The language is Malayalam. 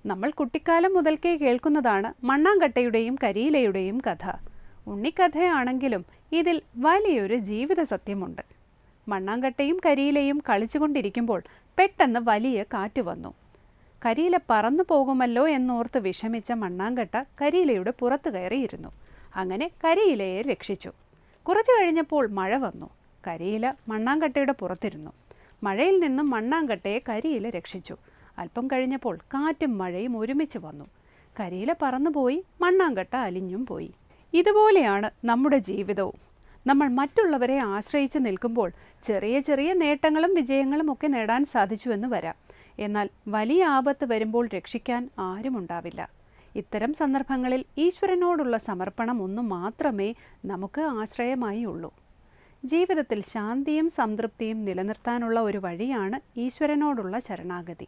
നമ്മൾ കുട്ടിക്കാലം മുതൽക്കേ കേൾക്കുന്നതാണ് മണ്ണാങ്കട്ടയുടെയും കരിയിലയുടെയും കഥ. ഉണ്ണിക്കഥയാണെങ്കിലും ഇതിൽ വലിയൊരു ജീവിത സത്യമുണ്ട്. മണ്ണാങ്കട്ടയും കരിയിലയും കളിച്ചുകൊണ്ടിരിക്കുമ്പോൾ പെട്ടെന്ന് വലിയ കാറ്റ് വന്നു. കരിയില പറന്നു പോകുമല്ലോ എന്നോർത്ത് വിഷമിച്ച മണ്ണാങ്കട്ട കരിയിലയുടെ പുറത്ത് കയറിയിരുന്നു. അങ്ങനെ കരിയിലയെ രക്ഷിച്ചു. കുറച്ചു കഴിഞ്ഞപ്പോൾ മഴ വന്നു. കരിയില മണ്ണാങ്കട്ടയുടെ പുറത്തിരുന്നു. മഴയിൽ നിന്നും മണ്ണാങ്കട്ടയെ കരിയില രക്ഷിച്ചു. അല്പം കഴിഞ്ഞപ്പോൾ കാറ്റും മഴയും ഒരുമിച്ച് വന്നു. കരിയില പറന്നുപോയി, മണ്ണാങ്കട്ട അലിഞ്ഞും പോയി. ഇതുപോലെയാണ് നമ്മുടെ ജീവിതവും. നമ്മൾ മറ്റുള്ളവരെ ആശ്രയിച്ച് നിൽക്കുമ്പോൾ ചെറിയ ചെറിയ നേട്ടങ്ങളും വിജയങ്ങളും ഒക്കെ നേടാൻ സാധിച്ചുവെന്ന് വരാം. എന്നാൽ വലിയ ആപത്ത് വരുമ്പോൾ രക്ഷിക്കാൻ ആരുമുണ്ടാവില്ല. ഇത്തരം സന്ദർഭങ്ങളിൽ ഈശ്വരനോടുള്ള സമർപ്പണം ഒന്നു മാത്രമേ നമുക്ക് ആശ്രയമായി ഉള്ളൂ. ജീവിതത്തിൽ ശാന്തിയും സംതൃപ്തിയും നിലനിർത്താനുള്ള ഒരു വഴിയാണ് ഈശ്വരനോടുള്ള ശരണാഗതി.